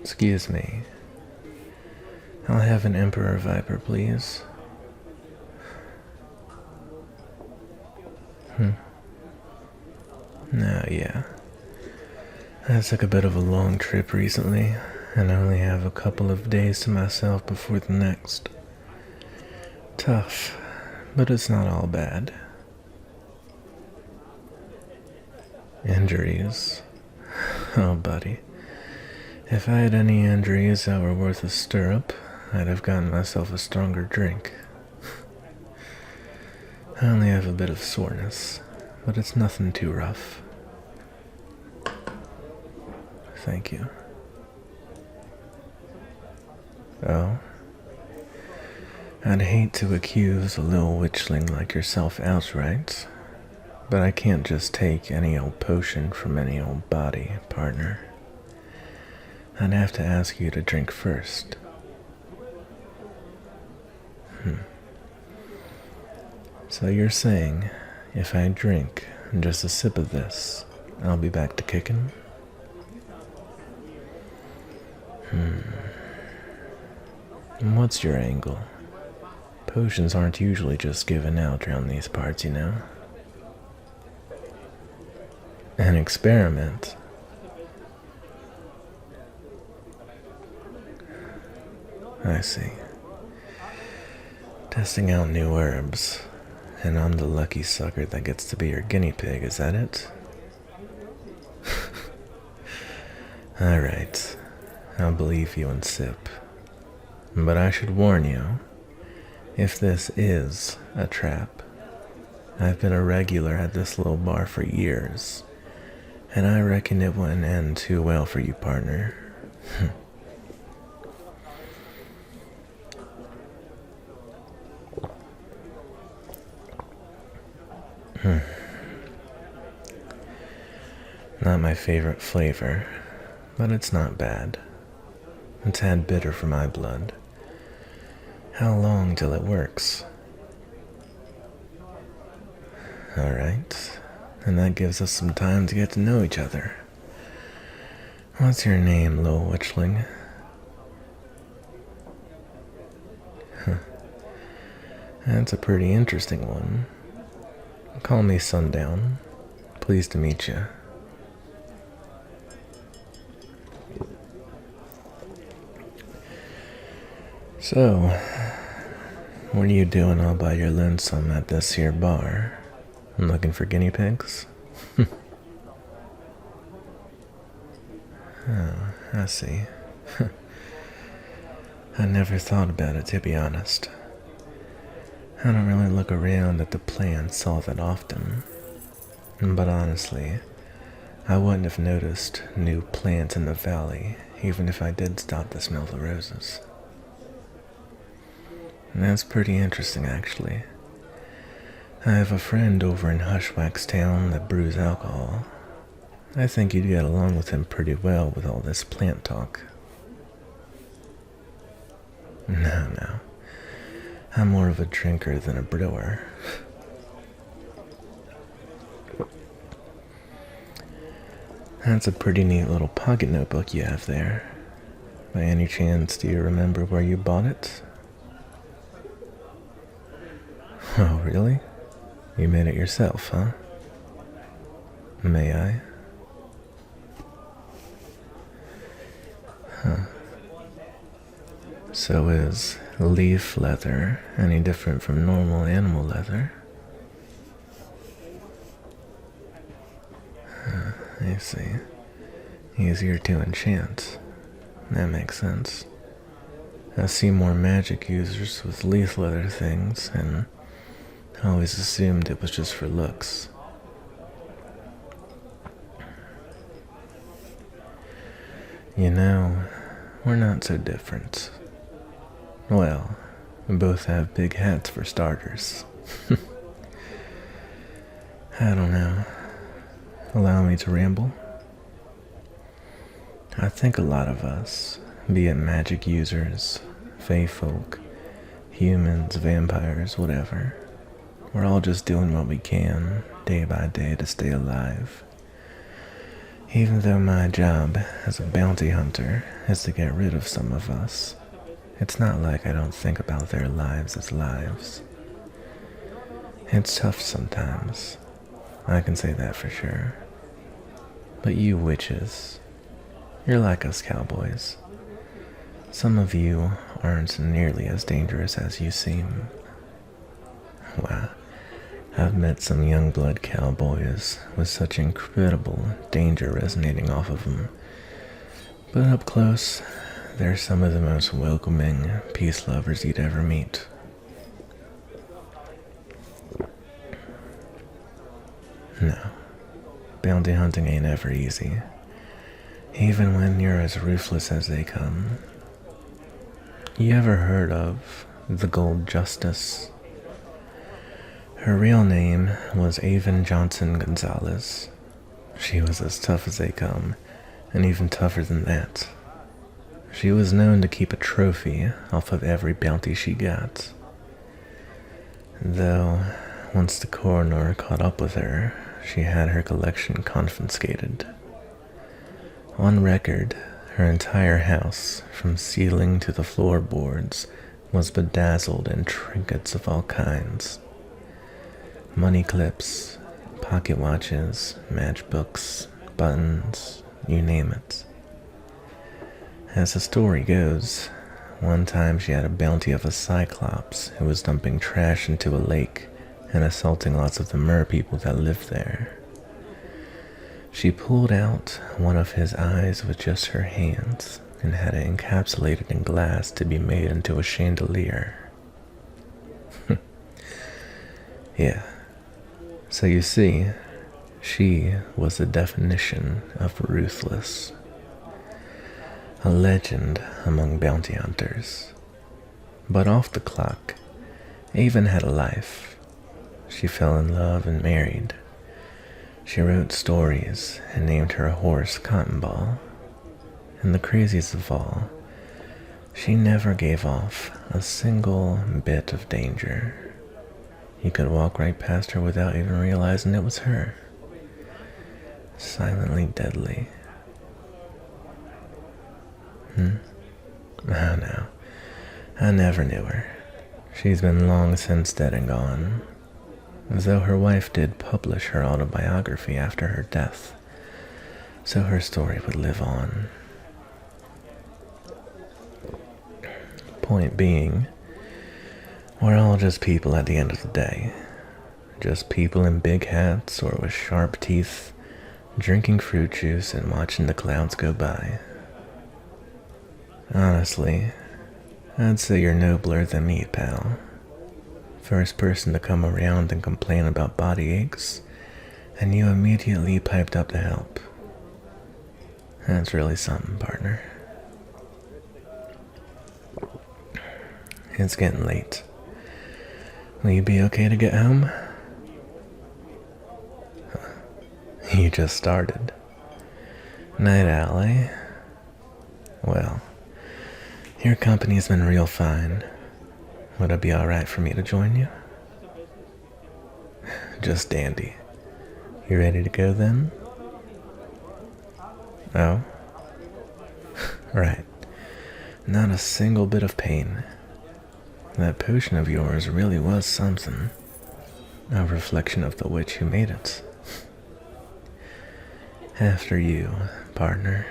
Excuse me. I'll have an Emperor Viper, please. No, yeah. I took a bit of a long trip recently, and I only have a couple of days to myself before the next. Tough, but it's not all bad. Injuries? Oh, buddy. If I had any injuries that were worth a stirrup, I'd have gotten myself a stronger drink. I only have a bit of soreness, but it's nothing too rough. Thank you. Oh? I'd hate to accuse a little witchling like yourself outright, but I can't just take any old potion from any old body, partner. I'd have to ask you to drink first. So you're saying, if I drink just a sip of this, I'll be back to kicking? And what's your angle? Potions aren't usually just given out around these parts, you know? An experiment? I see. Testing out new herbs, and I'm the lucky sucker that gets to be your guinea pig, is that it? Alright, I'll believe you and sip. But I should warn you, if this is a trap, I've been a regular at this little bar for years, and I reckon it wouldn't end too well for you, partner. Not my favorite flavor, but it's not bad. A tad bitter for my blood. How long till it works? Alright, and that gives us some time to get to know each other. What's your name, little witchling? That's a pretty interesting one. Call me Sundown. Pleased to meet you. So, what are you doing all by your lonesome at this here bar? Looking for guinea pigs? Oh, I see. I never thought about it, to be honest. I don't really look around at the plants all that often. But honestly, I wouldn't have noticed new plants in the valley, even if I did stop to smell the roses. That's pretty interesting, actually. I have a friend over in Hushwax Town that brews alcohol. I think you'd get along with him pretty well with all this plant talk. No. I'm more of a drinker than a brewer. That's a pretty neat little pocket notebook you have there. By any chance, do you remember where you bought it? Oh, really? You made it yourself, huh? May I? Huh. So is leaf leather any different from normal animal leather? I see. Easier to enchant. That makes sense. I see more magic users with leaf leather things, and I always assumed it was just for looks. You know, we're not so different. Well, we both have big hats for starters. I don't know. Allow me to ramble? I think a lot of us, be it magic users, fae folk, humans, vampires, whatever, we're all just doing what we can, day by day, to stay alive. Even though my job as a bounty hunter is to get rid of some of us, it's not like I don't think about their lives as lives. It's tough sometimes, I can say that for sure. But you witches, you're like us cowboys. Some of you aren't nearly as dangerous as you seem. Wow, I've met some young blood cowboys with such incredible danger resonating off of them. But up close, they're some of the most welcoming peace lovers you'd ever meet. No, bounty hunting ain't ever easy, even when you're as ruthless as they come. You ever heard of the Gold Justice? Her real name was Avon Johnson Gonzalez. She was as tough as they come, and even tougher than that. She was known to keep a trophy off of every bounty she got. Though, once the coroner caught up with her, she had her collection confiscated. On record, her entire house, from ceiling to the floorboards, was bedazzled in trinkets of all kinds. Money clips, pocket watches, matchbooks, buttons, you name it. As the story goes, one time she had a bounty of a cyclops who was dumping trash into a lake and assaulting lots of the mer people that lived there. She pulled out one of his eyes with just her hands and had it encapsulated in glass to be made into a chandelier. Yeah, so you see, she was the definition of ruthless. A legend among bounty hunters. But off the clock, Avon had a life. She fell in love and married. She wrote stories and named her horse Cotton Ball. And the craziest of all, she never gave off a single bit of danger. You could walk right past her without even realizing it was her. Silently deadly. Oh no, I never knew her. She's been long since dead and gone. Though her wife did publish her autobiography after her death, so her story would live on. Point being, we're all just people at the end of the day. Just people in big hats or with sharp teeth, drinking fruit juice and watching the clouds go by. Honestly, I'd say you're nobler than me, pal. First person to come around and complain about body aches, and you immediately piped up to help. That's really something, partner. It's getting late. Will you be okay to get home? You just started. Night owl, eh? Well, your company's been real fine. Would it be alright for me to join you? Just dandy. You ready to go then? Oh? Right. Not a single bit of pain. That potion of yours really was something. A reflection of the witch who made it. After you, partner.